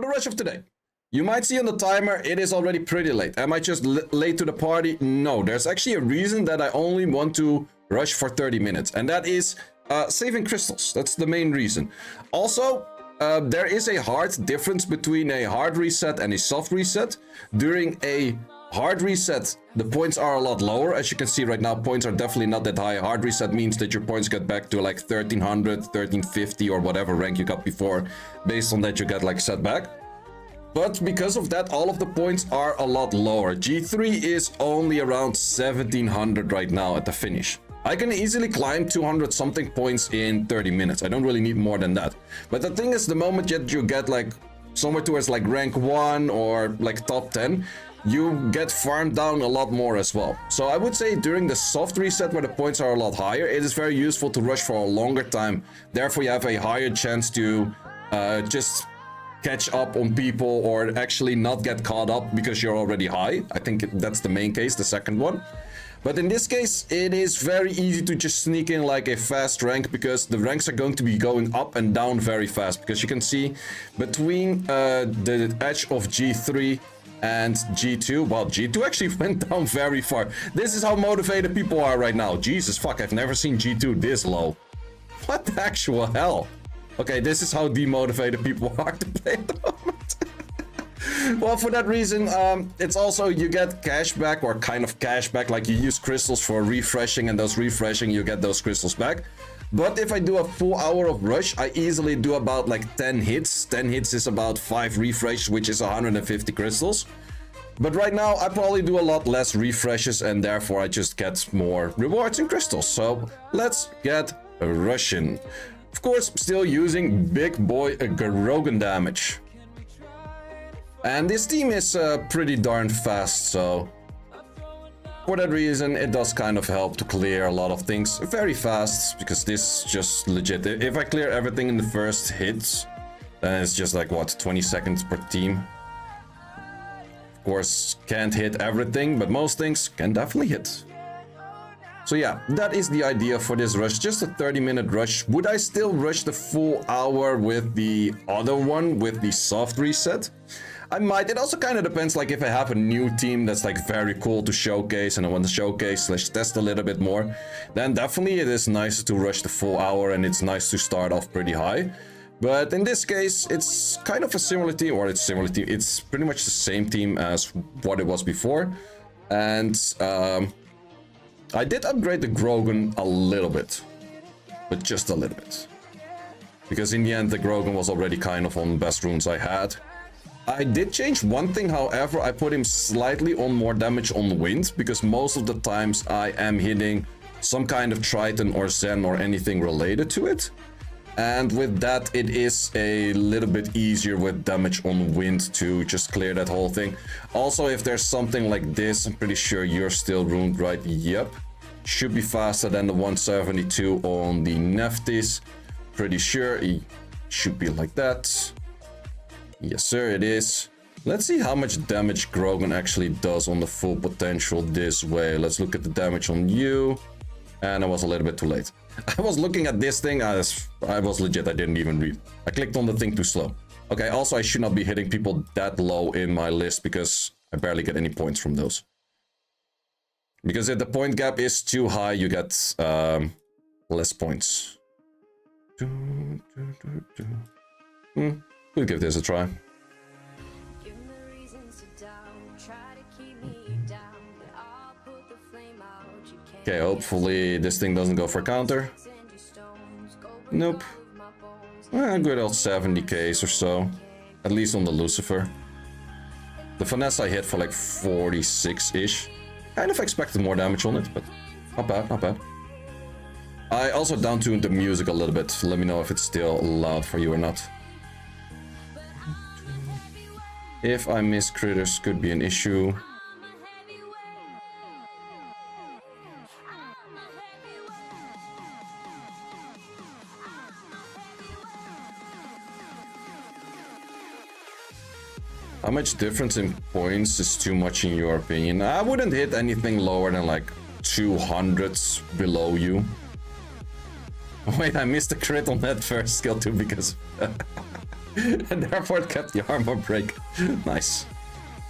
rush of today. You might see on the timer, it is already pretty late. Am I just late to the party? No, there's actually a reason that I only want to rush for 30 minutes. And that is saving crystals. That's the main reason. Also, there is a hard difference between a hard reset and a soft reset. During a hard reset, the points are a lot lower. As you can see right now, points are definitely not that high. Hard reset means that your points get back to like 1300, 1350 or whatever rank you got before. Based on that, you get like set back. But because of that, all of the points are a lot lower. G3 is only around 1700 right now at the finish. I can easily climb 200 something points in 30 minutes. I don't really need more than that. But the thing is, the moment that you get like somewhere towards like rank 1 or like top 10, you get farmed down a lot more as well. So I would say during the soft reset where the points are a lot higher, it is very useful to rush for a longer time. Therefore, you have a higher chance to just catch up on people or actually not get caught up because you're already high. I think that's the main case, the second one. But in this case, it is very easy to just sneak in like a fast rank because the ranks are going to be going up and down very fast. Because you can see between the edge of G3 and G2, well, G2 actually went down very far. This is how motivated people are right now. Jesus fuck, I've never seen G2 this low. What the actual hell? Okay, this is how demotivated people are to play at the moment. Well, for that reason, it's also you get cash back or kind of cash back, like you use crystals for refreshing and those refreshing, you get those crystals back. But if I do a full hour of rush, I easily do about like 10 hits. 10 hits is about 5 refreshes, which is 150 crystals. But right now, I probably do a lot less refreshes and therefore I just get more rewards in crystals. So let's get rushing. Of course, still using big boy Grogen damage. And this team is pretty darn fast, so for that reason, it does kind of help to clear a lot of things very fast, because this is just legit. If I clear everything in the first hits, then it's just like, what, 20 seconds per team. Of course, can't hit everything, but most things can definitely hit. So yeah, that is the idea for this rush, just a 30-minute rush. Would I still rush the full hour with the other one, with the soft reset? I might. It also kind of depends, like if I have a new team that's like very cool to showcase and I want to showcase / test a little bit more, then definitely it is nice to rush the full hour and it's nice to start off pretty high. But in this case, it's kind of a similar team, or it's similar team. It's pretty much the same team as what it was before. And I did upgrade the Grogen a little bit, but just a little bit. Because in the end, the Grogen was already kind of on the best runes I had. I did change one thing, however, I put him slightly on more damage on wind, because most of the times I am hitting some kind of Triton or Zen or anything related to it. And with that, it is a little bit easier with damage on wind to just clear that whole thing. Also, if there's something like this, I'm pretty sure you're still ruined, right? Yep. Should be faster than the 172 on the Neftis. Pretty sure it should be like that. Yes, sir, it is. Let's see how much damage Grogen actually does on the full potential this way. Let's look at the damage on you. And I was a little bit too late. I was looking at this thing. I was legit. I didn't even read. I clicked on the thing too slow. Okay, also I should not be hitting people that low in my list because I barely get any points from those. Because if the point gap is too high, you get less points. We'll give this a try. Okay, hopefully this thing doesn't go for counter. Nope. Good old 70k or so. At least on the Lucifer. The finesse I hit for like 46-ish. Kind of expected more damage on it, but not bad, not bad. I also down-tuned the music a little bit. Let me know if it's still loud for you or not. If I miss critters, could be an issue. How much difference in points is too much in your opinion? I wouldn't hit anything lower than like 200s below you. Wait, I missed a crit on that first skill too because... And therefore it kept the armor break. Nice.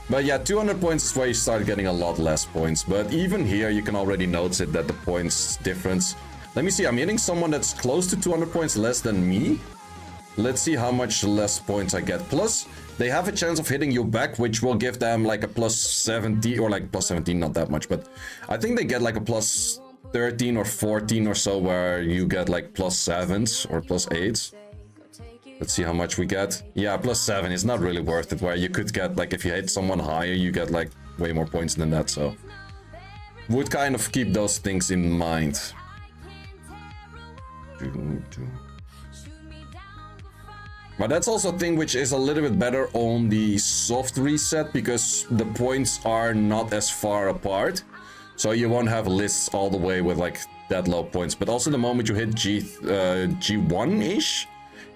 But yeah, 200 points is where you start getting a lot less points. But even here, you can already notice it that the points difference. Let me see, I'm hitting someone that's close to 200 points less than me. Let's see how much less points I get. Plus, they have a chance of hitting you back, which will give them like a plus 70, or like plus 17, not that much. But I think they get like a plus 13 or 14 or so, where you get like plus 7s or plus 8s. Let's see how much we get. Yeah, plus 7 is not really worth it, where you could get, like, if you hit someone higher, you get, like, way more points than that, so... Would kind of keep those things in mind. But that's also a thing which is a little bit better on the soft reset, because the points are not as far apart. So you won't have lists all the way with, like, that low points. But also the moment you hit G1-ish...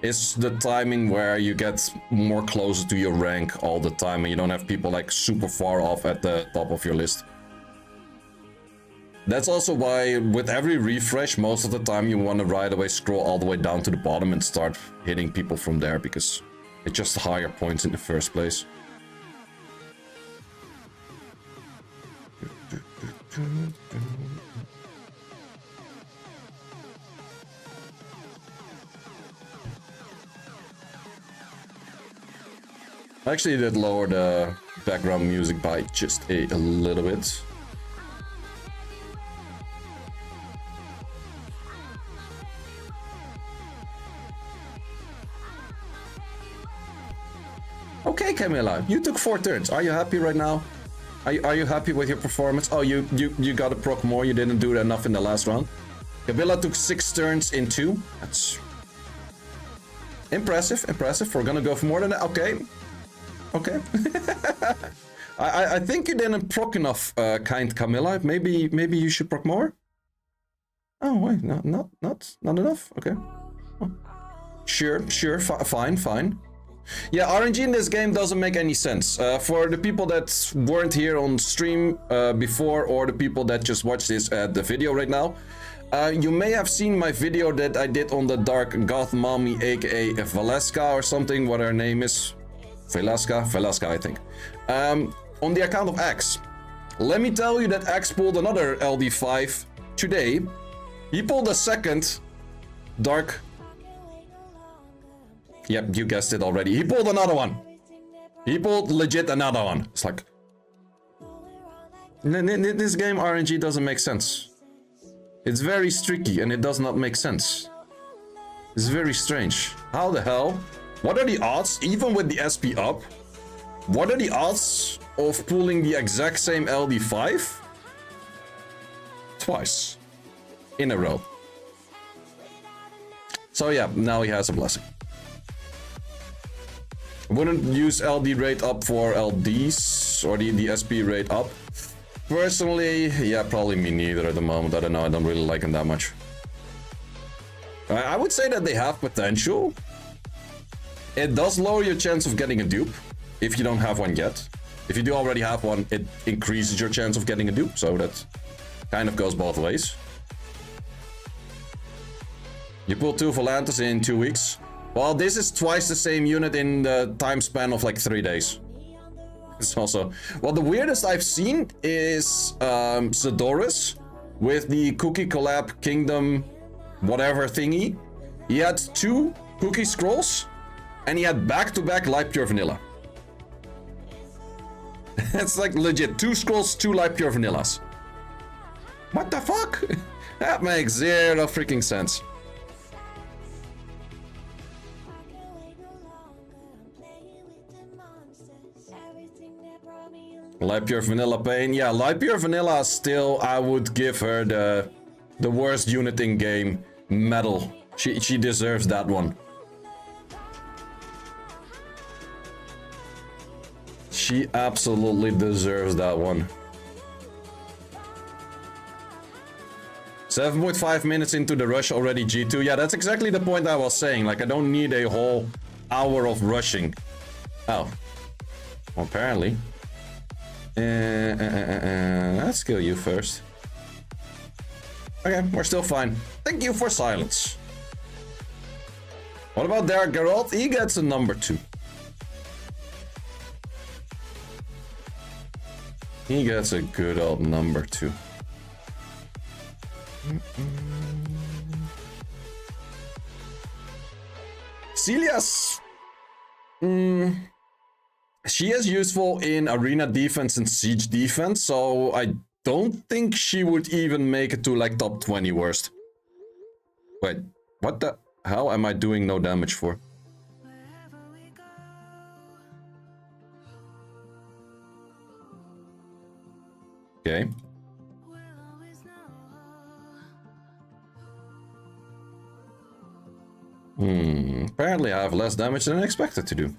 is the timing where you get more closer to your rank all the time and you don't have people like super far off at the top of your list. That's also why with every refresh, most of the time you want to right away scroll all the way down to the bottom and start hitting people from there, because it's just higher points in the first place. I actually did lower the background music by just a little bit. Okay, Camilla, you took 4 turns. Are you happy right now? Are you happy with your performance? Oh, you got a proc more. You didn't do enough in the last round. Camilla took 6 turns in 2. That's impressive. Impressive. We're gonna go for more than that. Okay. Okay. I think you didn't proc enough, kind Camilla. Maybe you should proc more. Oh wait, no, not enough. Okay. Oh. Sure, fine. Yeah, RNG in this game doesn't make any sense. For the people that weren't here on stream before, or the people that just watched this at the video right now, you may have seen my video that I did on the Dark Goth Mommy, aka Valeska or something, what her name is. Valeska, I think. On the account of Axe. Let me tell you that Axe pulled another LD5 today. He pulled a second Dark... Yep, you guessed it already. He pulled another one. He pulled legit another one. It's like... This game RNG doesn't make sense. It's very streaky and it does not make sense. It's very strange. How the hell? What are the odds, even with the SP up? What are the odds of pulling the exact same LD5? Twice. In a row. So yeah, now he has a blessing. Wouldn't use LD rate up for LDs, or the SP rate up. Personally, yeah, probably me neither at the moment. I don't know, I don't really like them that much. I would say that they have potential. It does lower your chance of getting a dupe, if you don't have one yet. If you do already have one, it increases your chance of getting a dupe, so that kind of goes both ways. You pull 2 Volantes in 2 weeks. Well, this is twice the same unit in the time span of like 3 days. It's also... Well, the weirdest I've seen is Zadorus with the Cookie Collab Kingdom whatever thingy. He had 2 Cookie Scrolls. And he had back-to-back Light Pure Vanilla. It's like legit 2 scrolls, 2 Light Pure Vanillas. What the fuck? That makes zero freaking sense. Light Pure Vanilla Pain. Yeah, Light Pure Vanilla still, I would give her the worst unit in game medal. She deserves that one. She absolutely deserves that one. 7.5 minutes into the rush already G2. Yeah, that's exactly the point I was saying. Like, I don't need a whole hour of rushing. Oh. Well, apparently. Let's kill you first. Okay, we're still fine. Thank you for silence. What about Derek Geralt? He gets a number 2. He gets a good old number 2. Celia's... she is useful in arena defense and siege defense, so I don't think she would even make it to like top 20 worst. Wait, what the... How am I doing no damage for? Okay. Apparently I have less damage than I expected to do.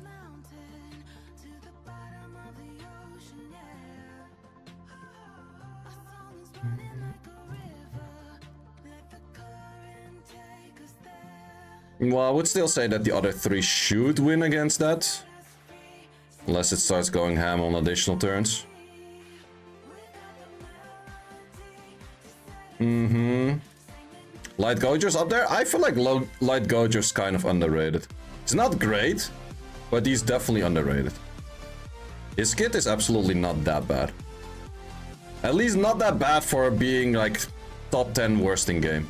Well, I would still say that the other 3 should win against that. Unless it starts going ham on additional turns. Light Goger's up there. I feel like Light Goger's kind of underrated. It's not great, but he's definitely underrated. His kit is absolutely not that bad. At least not that bad for being like top 10 worst in game.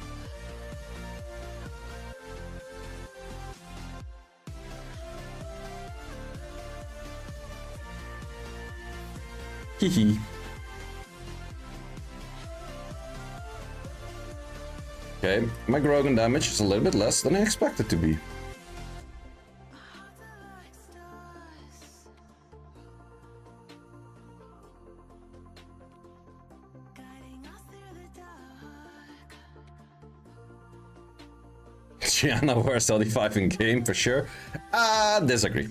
Hehe. Okay, my Grogen damage is a little bit less than I expected to be. Gianna worst LD5 in game for sure. Disagree.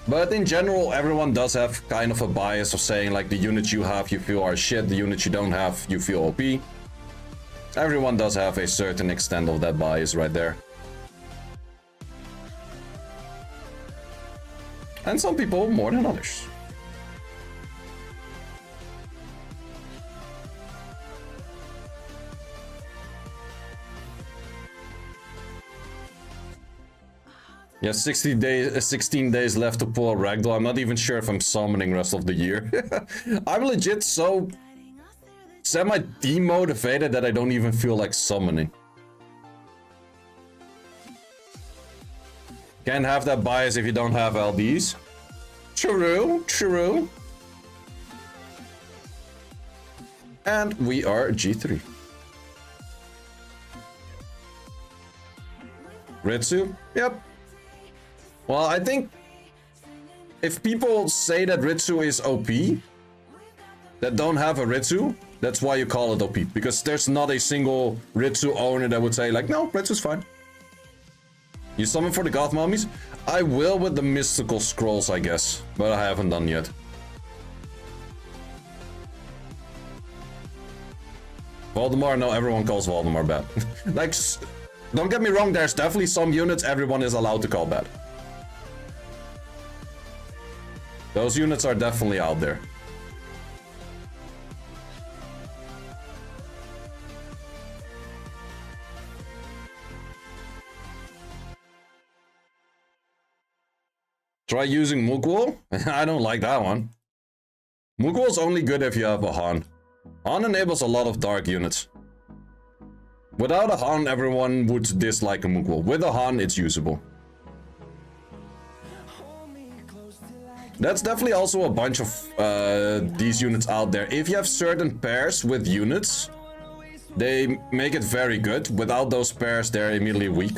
But in general, everyone does have kind of a bias of saying like the units you have you feel are shit, the units you don't have you feel OP. Everyone does have a certain extent of that bias right there. And some people more than others. Yeah, 16 days left to pull a ragdoll. I'm not even sure if I'm summoning rest of the year. I'm legit so semi-demotivated that I don't even feel like summoning. Can't have that bias if you don't have LDs. True, true. And we are G3. Ritsu? Yep. Well, I think if people say that Ritsu is OP, that don't have a Ritsu, that's why you call it OP. Because there's not a single Ritsu owner that would say like, no, Ritsu's fine. You summon for the God Mummies? I will with the mystical scrolls, I guess. But I haven't done yet. Voldemort? No, everyone calls Voldemort bad. Like, don't get me wrong, there's definitely some units everyone is allowed to call bad. Those units are definitely out there. Try using Mookwall? I don't like that one. Mookwall's only good if you have a Han. Han enables a lot of dark units. Without a Han, everyone would dislike a Mookwall. With a Han, it's usable. That's definitely also a bunch of these units out there. If you have certain pairs with units, they make it very good. Without those pairs, they're immediately weak.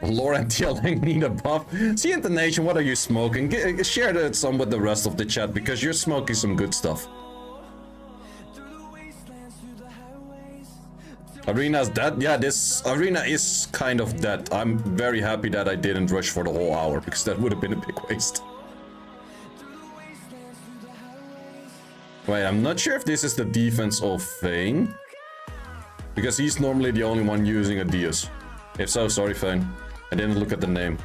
Lore and TLing need a buff. See Intonation, what are you smoking? Share some with the rest of the chat because you're smoking some good stuff. Arena's dead? Yeah, this arena is kind of dead. I'm very happy that I didn't rush for the whole hour because that would have been a big waste. Wait, I'm not sure if this is the defense of Vayne. Because he's normally the only one using a Dios. If so, sorry Vayne. I didn't look at the name.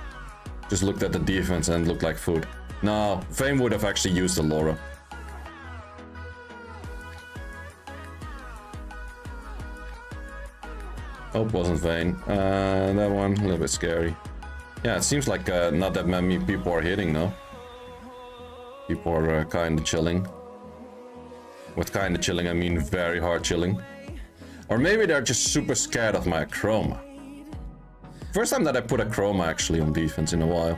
Just looked at the defense and it looked like food. No, Vayne would have actually used the Laura. Hope wasn't Vayne. That one, a little bit scary. Yeah, it seems like not that many people are hitting now. People are kinda chilling. With kinda chilling, I mean very hard chilling. Or maybe they're just super scared of my chroma. First time that I put a chroma actually on defense in a while.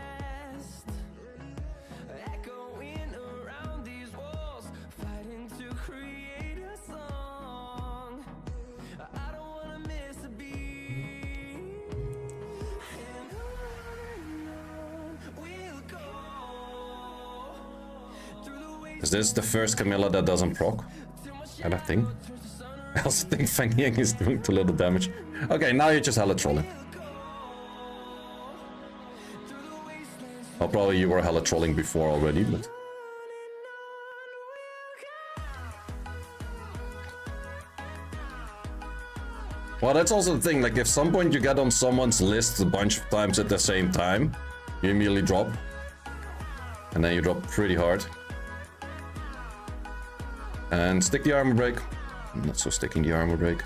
Is this the first Camilla that doesn't proc? I don't think. I also think Feng Yang is doing too little damage. Okay, now you're just hella trolling. Well, probably you were hella trolling before already, but... Well, that's also the thing, like if some point you get on someone's list a bunch of times at the same time, you immediately drop. And then you drop pretty hard. And stick the armor break. I'm not so sticking the armor break.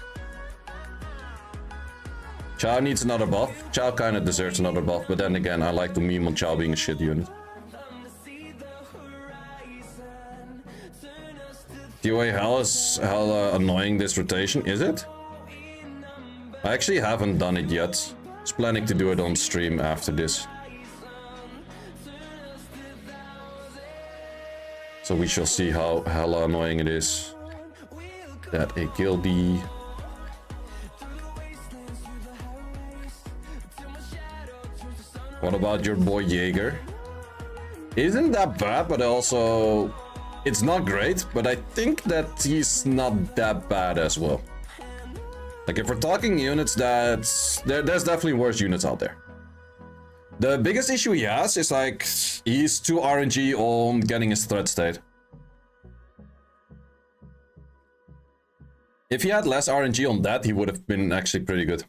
Chao needs another buff. Chao kind of deserves another buff, but then again, I like to meme on Chao being a shit unit. DOA hell is hella annoying this rotation, is it? I actually haven't done it yet. I was planning to do it on stream after this. So we shall see how hella annoying it is. That a guildie. What about your boy Jaeger? Isn't that bad, but also... It's not great, but I think that he's not that bad as well. Like if we're talking units, there's definitely worse units out there. The biggest issue he has is like, he's too RNG on getting his threat state. If he had less RNG on that, he would have been actually pretty good.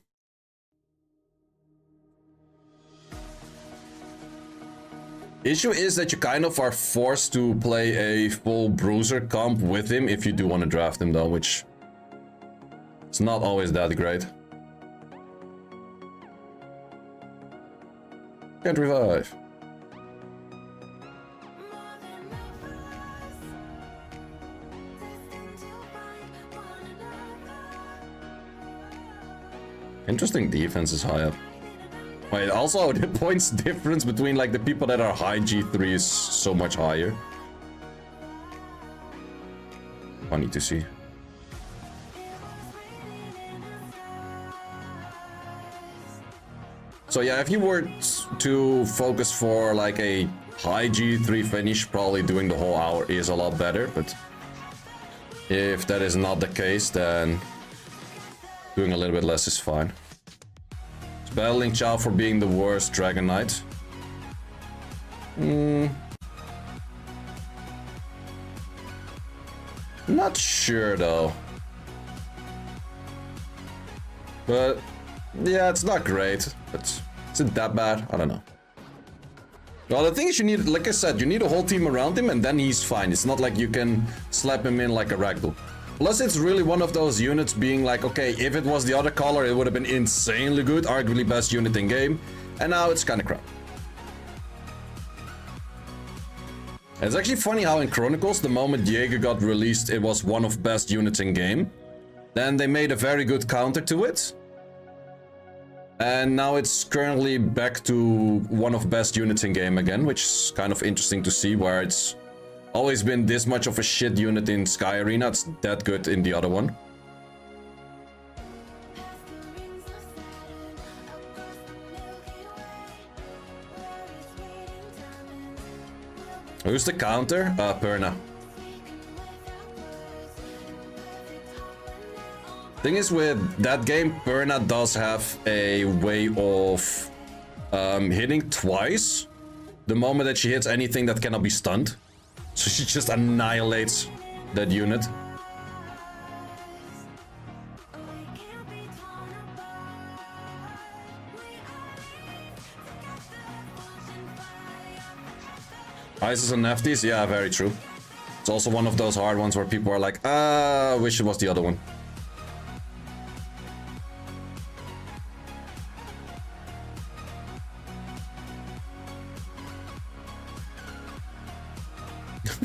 Issue is that you kind of are forced to play a full bruiser comp with him if you do want to draft him though, which it's not always that great. Can't revive. Interesting defense is high up. Wait, also the points difference between like the people that are high G3 is so much higher. Funny to see. So yeah, if you were to focus for like a high G3 finish, probably doing the whole hour is a lot better, but if that is not the case, then doing a little bit less is fine. It's battling Chao for being the worst Dragon Knight. Not sure though. But yeah, it's not great, but is it that bad? I don't know. Well, the thing is you need, like I said, you need a whole team around him and then he's fine. It's not like you can slap him in like a ragdoll. Plus, it's really one of those units being like, okay, if it was the other color, it would have been insanely good, arguably best unit in game, and now it's kind of crap. It's actually funny how in Chronicles, the moment Jaeger got released, it was one of best units in game. Then they made a very good counter to it. And now it's currently back to one of best units in game again, which is kind of interesting to see, where it's always been this much of a shit unit in Sky Arena. It's that good in the other one. Who's the counter? Perna. Thing is, with that game, Perna does have a way of hitting twice the moment that she hits anything that cannot be stunned. So she just annihilates that unit. Isis and Nefties, yeah, very true. It's also one of those hard ones where people are like, wish it was the other one.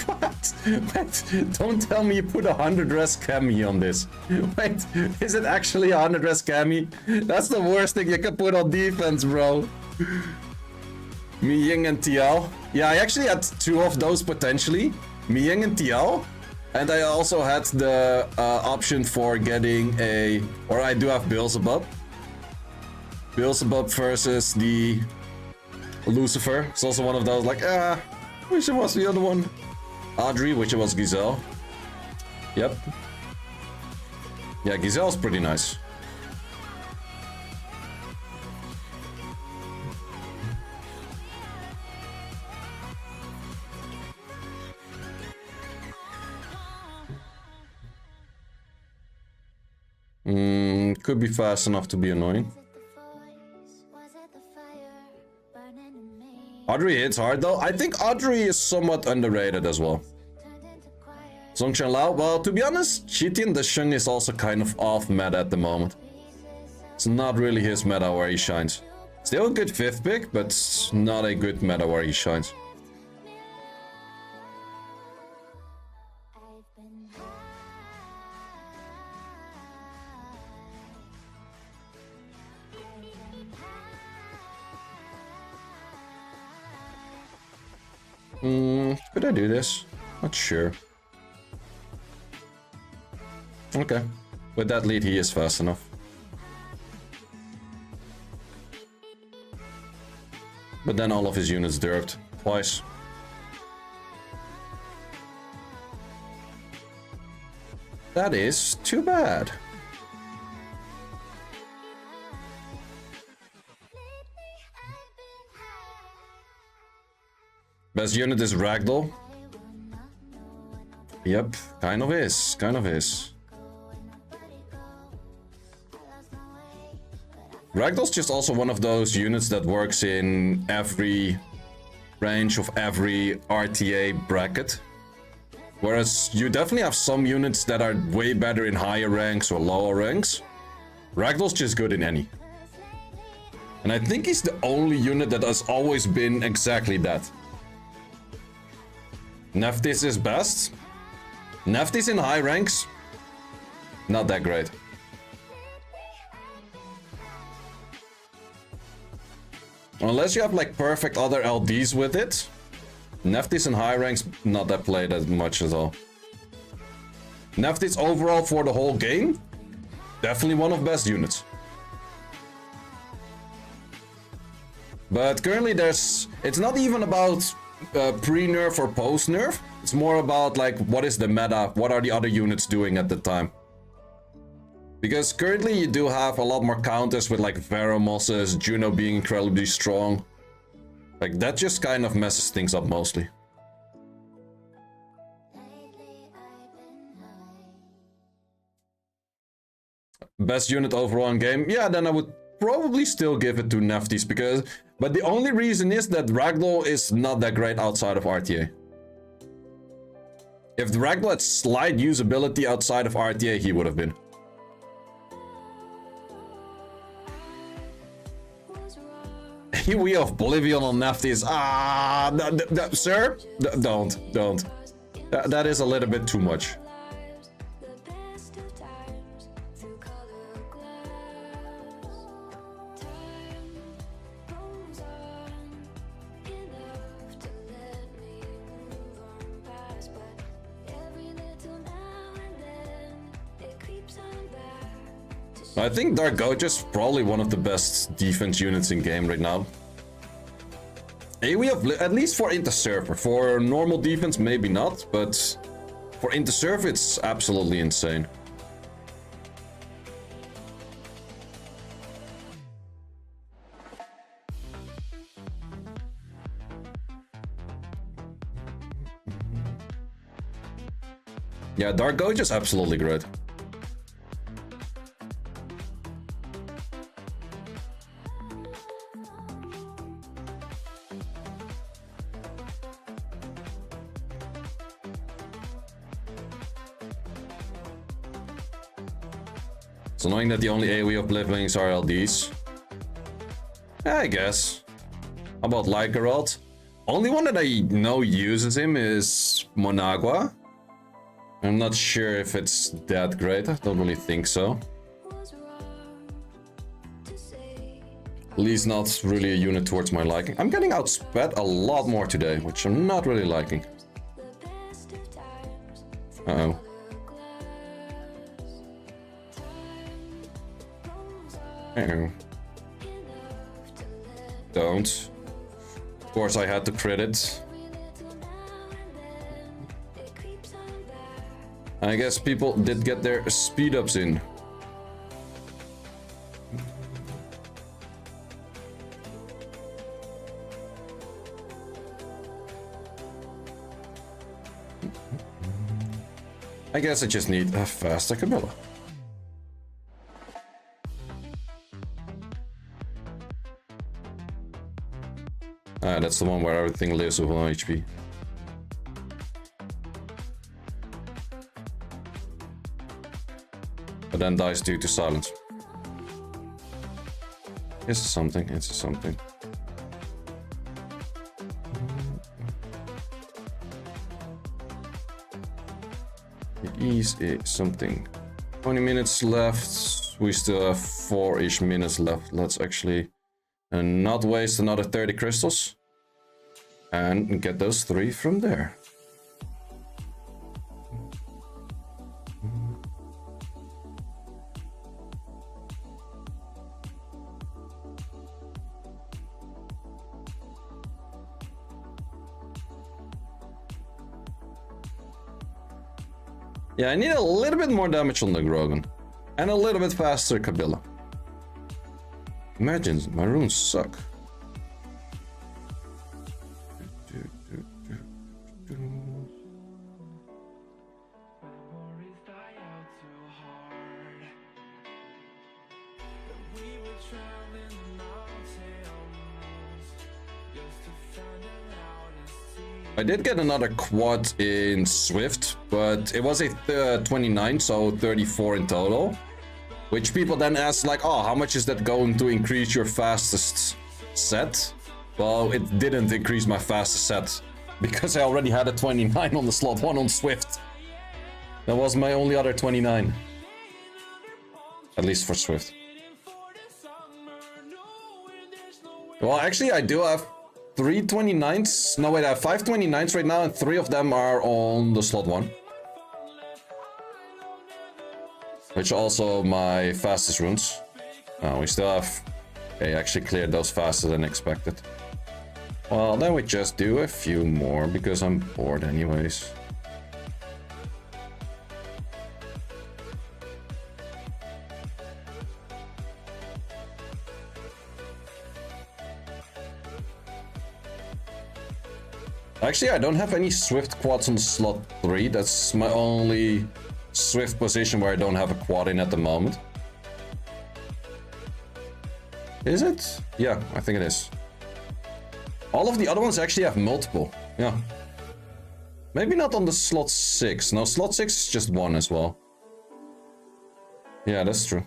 What? Wait, don't tell me you put 100 res cami on this. Wait, is it actually 100 res cami? That's the worst thing you can put on defense, bro. Mi Ying and TL. Yeah, I actually had two of those potentially. Mi Ying and TL. And I also had the option for getting a... Or I do have Beelzebub. Beelzebub versus the Lucifer. It's also one of those like, wish it was the other one. Audrey, which it was Giselle. Yep. Yeah, Giselle's pretty nice. Could be fast enough to be annoying. Audrey hits hard though. I think Audrey is somewhat underrated as well. Zhongchen Lao, well, to be honest, Chitian the Sheng is also kind of off meta at the moment. It's not really his meta where he shines. Still a good 5th pick, but not a good meta where he shines. Could I do this? Not sure. Okay. With that lead, he is fast enough. But then all of his units derped twice. That is too bad. Best unit is Ragdoll. Yep, kind of is. Kind of is. Ragdoll's just also one of those units that works in every range of every RTA bracket. Whereas you definitely have some units that are way better in higher ranks or lower ranks. Ragdoll's just good in any. And I think he's the only unit that has always been exactly that. Neftis is best. Neftis in high ranks, not that great. Unless you have like perfect other LDs with it. Neftis in high ranks, not that played as much at all. Neftis overall for the whole game, definitely one of best units. But currently it's not even about pre-nerf or post-nerf. It's more about like what is the meta, what are the other units doing at the time. Because currently you do have a lot more counters with like Veromosses, Juno being incredibly strong. Like that just kind of messes things up mostly. Best unit overall in game? Yeah, then I would probably still give it to Neftis because... But the only reason is that Ragdoll is not that great outside of RTA. If the Ragdoll had slight usability outside of RTA, he would have been. We of Oblivion on Neftis. Sir? Don't. That is a little bit too much. I think Dark Gauge is probably one of the best defense units in game right now. We have at least for Intersurfer. For normal defense, maybe not, but for Intersurfer, it's absolutely insane. Yeah, Dark Gojo is absolutely great. It's annoying that the only AoE upliftings are LDs. Yeah, I guess. How about Lycarot? Only one that I know uses him is Monagua. I'm not sure if it's that great. I don't really think so. At least not really a unit towards my liking. I'm getting outsped a lot more today, which I'm not really liking. Uh-oh. Uh-oh. Don't. Of course I had to crit it. I guess people did get their speed ups in. I guess I just need a faster Camilla. That's the one where everything lives with 1 HP. But then dies due to silence. It's something, it's something. It is something. 20 minutes left. We still have 4-ish minutes left. Let's actually not waste another 30 crystals. And get those 3 from there. Yeah, I need a little bit more damage on the Grogen. And a little bit faster Kabila. Imagine, my runes suck. I did get another quad in Swift, but it was a 29, so 34 in total. Which people then ask like, oh, how much is that going to increase your fastest set? Well, it didn't increase my fastest set, because I already had a 29 on the slot 1 on Swift. That was my only other 29. At least for Swift. Well, actually, I do have 3 29s. No, wait, I have 5 29s right now, and 3 of them are on the slot 1. Which are also my fastest runes. We still have... Okay, actually cleared those faster than expected. Well, then we just do a few more, because I'm bored anyways. Actually, I don't have any Swift quads on slot 3. That's my only Swift position where I don't have a quad in at the moment. Is it? Yeah, I think it is. All of the other ones actually have multiple. Yeah. Maybe not on the slot 6. No, slot 6 is just 1 as well. Yeah, that's true.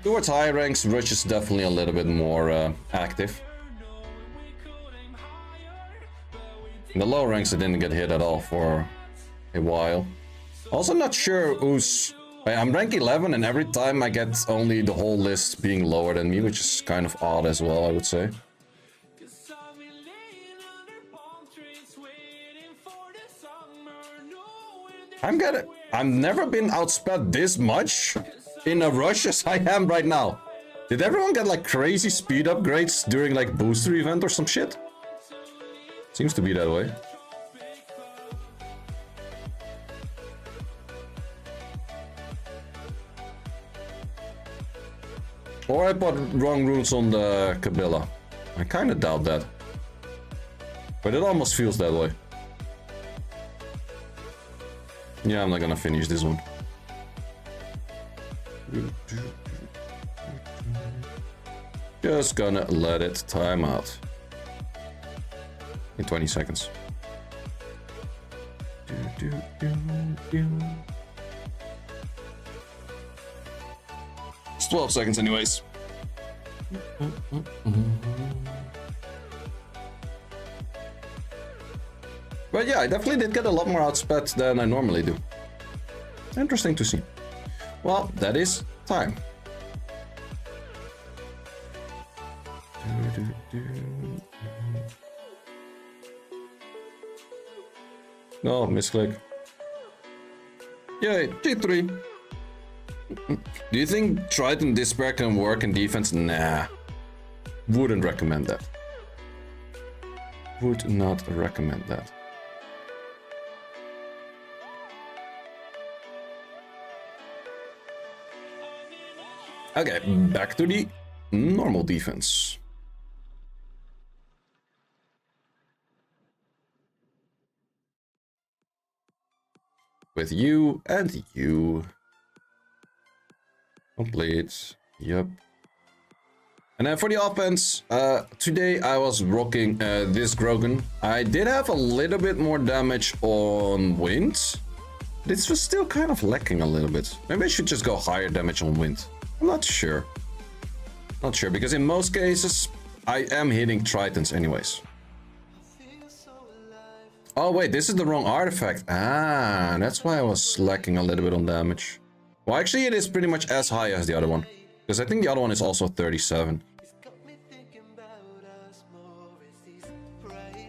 Towards high ranks, Rush is definitely a little bit more active. In the low ranks, I didn't get hit at all for a while. Also not sure who's... I'm rank 11 and every time I get only the whole list being lower than me, which is kind of odd as well, I would say. I've never been outsped this much in a rush as I am right now. Did everyone get like crazy speed upgrades during like booster event or some shit? Seems to be that way. Or I put wrong runes on the Kabila. I kind of doubt that. But it almost feels that way. Yeah, I'm not gonna finish this one. Just gonna let it time out. In 20 seconds. It's 12 seconds anyways. But yeah, I definitely did get a lot more outsped than I normally do. Interesting to see. Well, that is time. No, misclick. Yay, G3. Do you think Trident Despair can work in defense? Nah. Wouldn't recommend that. Would not recommend that. Okay, back to the normal defense. With you and you. Complete. Yep. And then for the offense, today I was rocking this Grogen. I did have a little bit more damage on wind. This was still kind of lacking a little bit. Maybe I should just go higher damage on wind. I'm not sure. Not sure, because in most cases, I am hitting Tritons anyways. Oh wait, this is the wrong artifact. Ah, that's why I was lacking a little bit on damage. Well, actually it is pretty much as high as the other one. Because I think the other one is also 37.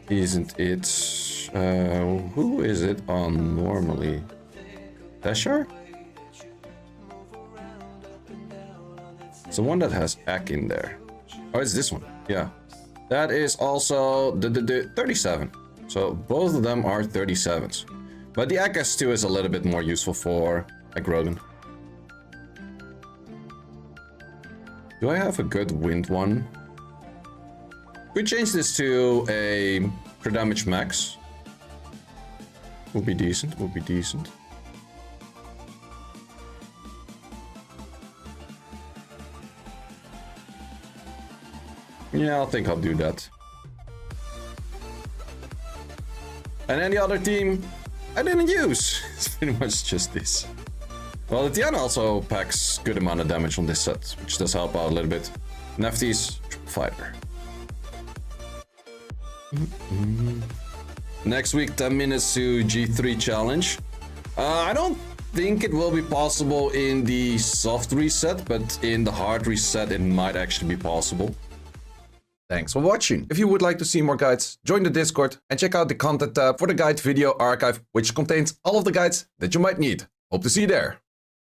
Isn't it? Who is it on normally? Teshar? It's the one that has Ak in there. Oh, it's this one. Yeah. That is also the 37. So both of them are 37s. But the Ak S2 is a little bit more useful for a Grogen. Do I have a good wind one? We change this to a crit damage max. Would be decent, would be decent. Yeah, I think I'll do that. And then the other team, I didn't use. It's pretty much just this. Well, the Tiana also packs good amount of damage on this set, which does help out a little bit. Nefty's fighter. Next week, 10 minutes to G3 challenge. I don't think it will be possible in the soft reset, but in the hard reset, it might actually be possible. Thanks for watching. If you would like to see more guides, join the Discord and check out the content tab for the guide video archive, which contains all of the guides that you might need. Hope to see you there.